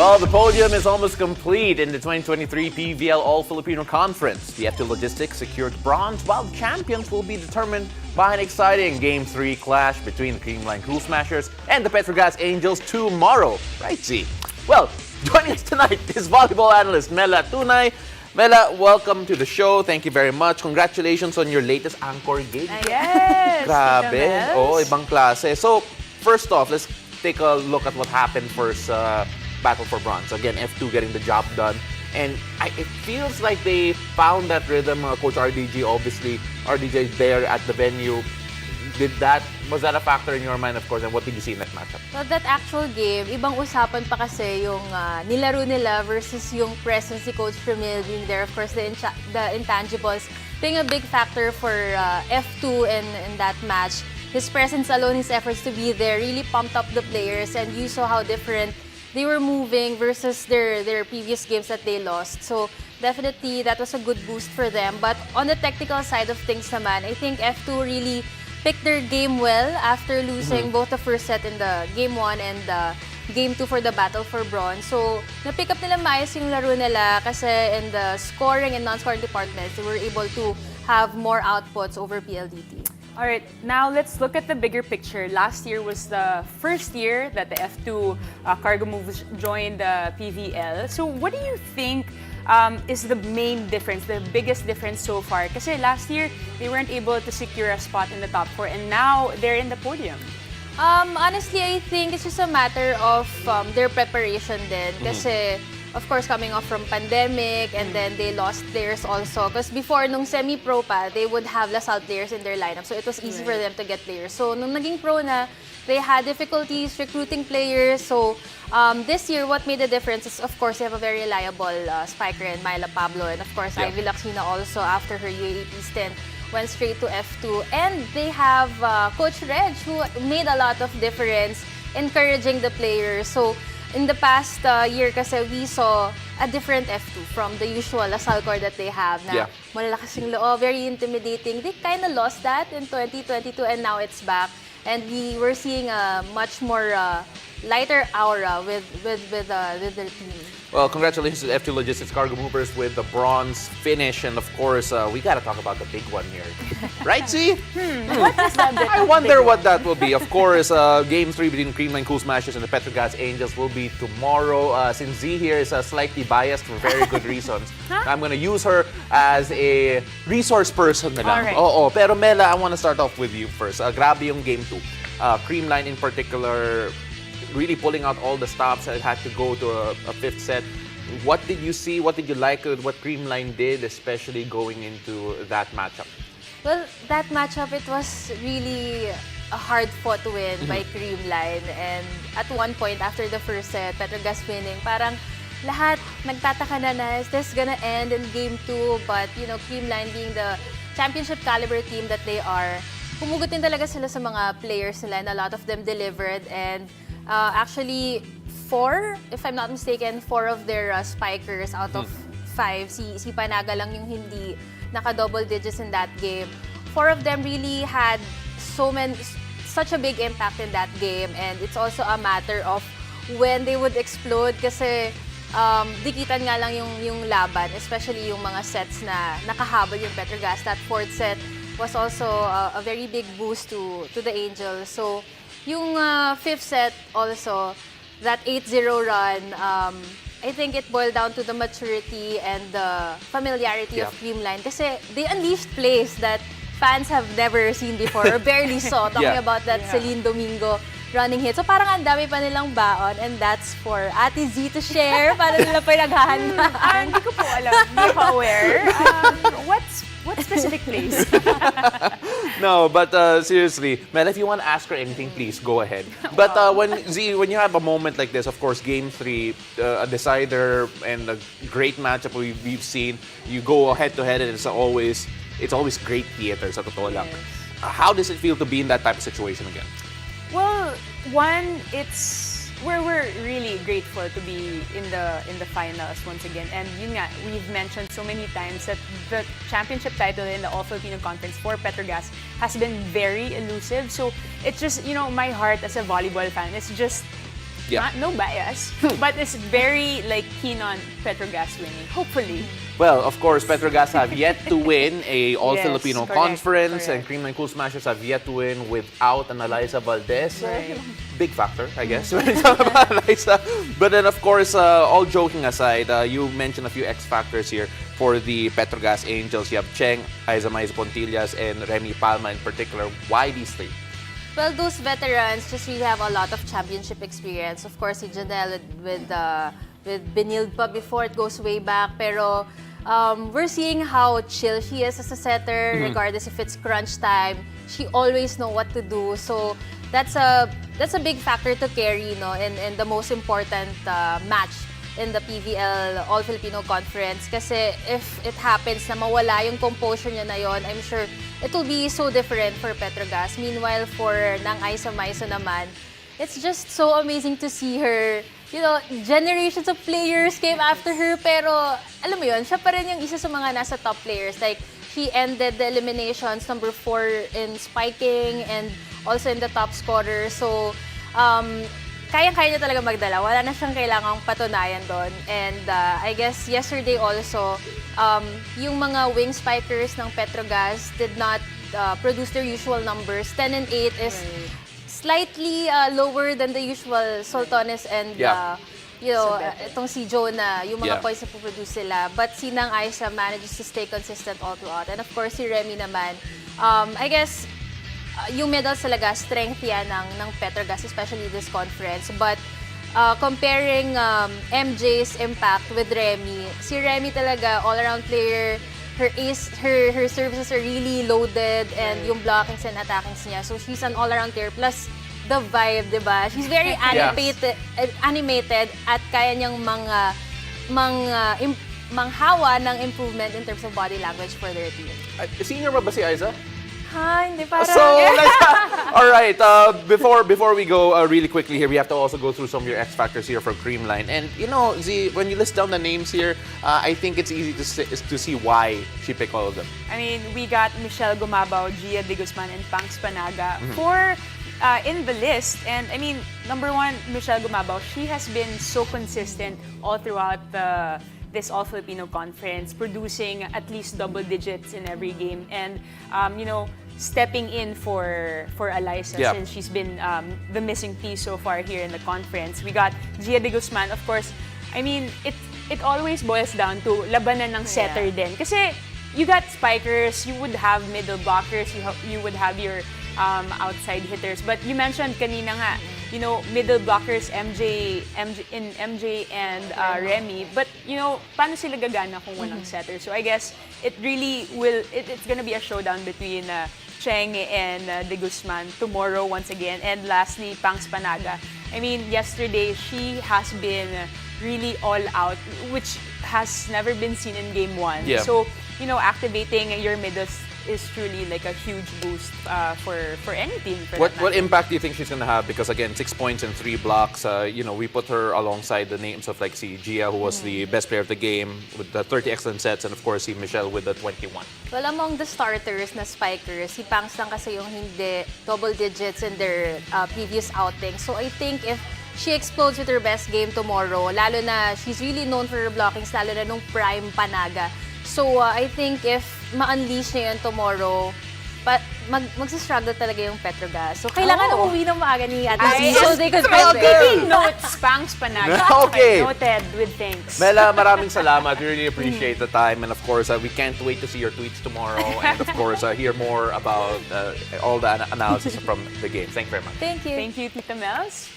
Well, the podium is almost complete in the 2023 PVL All-Filipino Conference. The F2 Logistics secured bronze, while the champions will be determined by an exciting Game 3 clash between the Creamline Cool Smashers and the Petrogas Angels tomorrow. Right, Z? Well, joining us tonight is volleyball analyst Mela Tunay. Mela, welcome to the show. Thank you very much. Congratulations on your latest anchor gig. Yes! Grabe. Oh, ibang klase. So, first off, let's take a look at what happened first battle for bronze. Again, F2 getting the job done. And it feels like they found that rhythm. Coach RDG, obviously, RDJ there at the venue. Was that a factor in your mind, of course, and what did you see in that matchup? Well, that actual game, ibang usapan pa kasi yung nilaro nila versus yung presence ni Coach Creamline being there. Of course, the intangibles being a big factor for F2 in that match. His presence alone, his efforts to be there really pumped up the players, and you saw how different they were moving versus their previous games that they lost. So definitely, that was a good boost for them. But on the technical side of things naman, I think F2 really picked their game well after losing both the first set in the Game 1 and Game 2 for the battle for bronze. So, na-pick up nila maayos yung laro nila kasi in the scoring and non-scoring departments, they were able to have more outputs over PLDT. All right, now let's look at the bigger picture. Last year was the first year that the F2 Cargo Moves joined the PVL. So what do you think is the main difference, the biggest difference so far? Kasi last year, they weren't able to secure a spot in the top 4, and now they're in the podium. Honestly, I think it's just a matter of their preparation din. Kasi, of course, coming off from pandemic, and then they lost players also. Because before, nung semi-pro pa, they would have LaSalle players in their lineup. So it was easy for them to get players. So nung naging pro na, they had difficulties recruiting players. So this year, what made the difference is, of course, they have a very reliable spiker in Myla Pablo. And of course, Ivy Laxina also, after her UAP stint, went straight to F2. And they have Coach Reg, who made a lot of difference, encouraging the players. So in the past year kasi, we saw a different F2 from the usual LaSalle core that they have na malalakas yung loob, very intimidating. They kind of lost that in 2022, and now it's back. And we were seeing a much more lighter aura with their team. Well, congratulations to F2 Logistics Cargo Movers with the bronze finish. And of course, we got to talk about the big one here. Right, Z? What is that? I wonder what that will be. Of course, Game 3 between Creamline Cool Smashers and the Petrogas Angels will be tomorrow. Since Z here is slightly biased for very good reasons, I'm going to use her as a resource person. Alright. Pero Mela, I want to start off with you first. Grabe yung Game 2. Creamline in particular, really pulling out all the stops that had to go to a fifth set. What did you see? What did you like with what Creamline did, especially going into that matchup? Well, that matchup, it was really a hard-fought win by Creamline. And at one point, after the first set, Petrogas winning, parang lahat nagtataka na, is this gonna end in Game 2? But, you know, Creamline being the championship caliber team that they are, pumugot din talaga sila sa mga players nila, and a lot of them delivered. And actually, if I'm not mistaken, 4 of their spikers out of 5, si Panaga lang yung hindi naka-double digits in that game. 4 of them really had such a big impact in that game, and it's also a matter of when they would explode kasi dikitan nga lang yung laban, especially yung mga sets na nakahabol yung Petrogas. That 4th set was also a very big boost to the Angels. So yung 5th set also, that 8-0 run, I think it boiled down to the maturity and the familiarity of Creamline. Kasi they unleashed plays that fans have never seen before or barely saw. Talking about that Celine Domingo running hit. So parang ang dami pa nilang baon, and that's for Ate Z to share. Paano nila pinaghahandaan? Hindi ko po alam. Hindi ko aware. What specific plays? No, but seriously, Mel, if you want to ask her anything, please go ahead. But when you have a moment like this, of course, Game 3, a decider and a great matchup we've seen, you go head-to-head, and it's always great theater, sa totoo lang. How does it feel to be in that type of situation again? Well, one, we're really grateful to be in the finals once again. And yun nga, we've mentioned so many times that the championship title in the All-Filipino Conference for Petrogas has been very elusive. So it's just, you know, my heart as a volleyball fan, it's just Yeah. No bias, but is very like keen on Petrogas winning. Hopefully. Well, of course, Petrogas have yet to win a All-Filipino Yes, correct, conference, and correct. Creamline Cool Smashers have yet to win without an Eliza Valdez. So, Right. big factor, I guess, when it's about Eliza. But then, of course, all joking aside, you mentioned a few X factors here for the Petrogas Angels. You have Cheng, Aiza Pontillas, and Remy Palma in particular. Why these three? Well, those veterans just really have a lot of championship experience. Of course, si Janelle with Benilde pa before, it goes way back. Pero we're seeing how chill she is as a setter, regardless if it's crunch time. She always know what to do. So that's a big factor to carry, no, in the most important match in the PVL All-Filipino Conference. Kasi if it happens na mawala yung composure niya na yon, I'm sure it will be so different for Petrogas. Meanwhile, for Nang Aiza Maiso naman, it's just so amazing to see her. You know, generations of players came after her, pero alam mo yun, siya pa rin yung isa sa mga nasa top players. Like, she ended the eliminations number 4 in spiking and also in the top scorer. So, kayang-kaya niya talaga magdala. Wala na siyang kailangang patunayan doon. And I guess yesterday also, yung mga wing spikers ng Petrogas did not produce their usual numbers. 10 and 8 is slightly lower than the usual Soltones and itong si Joe na yung mga points na puproduce sila. But si Nang Aiza manages to stay consistent all throughout. And of course, si Remy naman, I guess, yung medals talaga, strength yan ng Petrogas, especially this conference. But comparing MJ's impact with Remy, si Remy talaga, all-around player, her ace, her services are really loaded, and yung blockings and attackings niya. So she's an all-around player. Plus, the vibe, di ba? She's very animated at kaya niyang manghawa ng improvement in terms of body language for their team. Senior ba si Aiza? Ha, hindi parang... So, all right. Before we go really quickly here, we have to also go through some of your X factors here for Creamline. And you know, Z, when you list down the names here, I think it's easy to see why she picked all of them. I mean, we got Michelle Gumabao, Gia De Guzman, and Pangs Panaga for in the list. And I mean, number 1, Michelle Gumabao, she has been so consistent all throughout this All-Filipino Conference, producing at least double digits in every game. And, you know, stepping in for Eliza since she's been the missing piece so far here in the conference. We got Gia De Guzman, of course. I mean, it always boils down to labanan ng setter din. Kasi you got spikers, you would have middle blockers, you would have your outside hitters. But you mentioned kanina nga, you know, middle blockers, MJ and Remy. But, you know, paano sila gagana kung walang setter? So I guess it really it's gonna be a showdown between Cheng and De Guzman tomorrow once again. And lastly, Pangs Panaga. I mean, yesterday, she has been really all out, which has never been seen in Game 1. Yeah. So, you know, activating your middles is truly like a huge boost for any team. What impact do you think she's going to have? Because again, 6 points and 3 blocks. You know, we put her alongside the names of like si Gia, who was the best player of the game with the 30 excellent sets, and of course si Michelle with the 21. Well, among the starters na spikers, si Pangs lang kasi yung hindi double digits in their previous outing. So I think if she explodes with her best game tomorrow, lalo na she's really known for her blockings, lalo na nung prime Panaga. So I think if ma-unleash niya yun tomorrow, magsa-struggle talaga yung Petrogas. So kailangan umuwi ng maaga ni Ate Z so they could Taking notes, Pangs Panaga. Okay. Noted with thanks. Mela, maraming salamat. We really appreciate the time. And of course, we can't wait to see your tweets tomorrow. And of course, hear more about all the analysis from the game. Thank you very much. Thank you. Thank you, Tita Mels.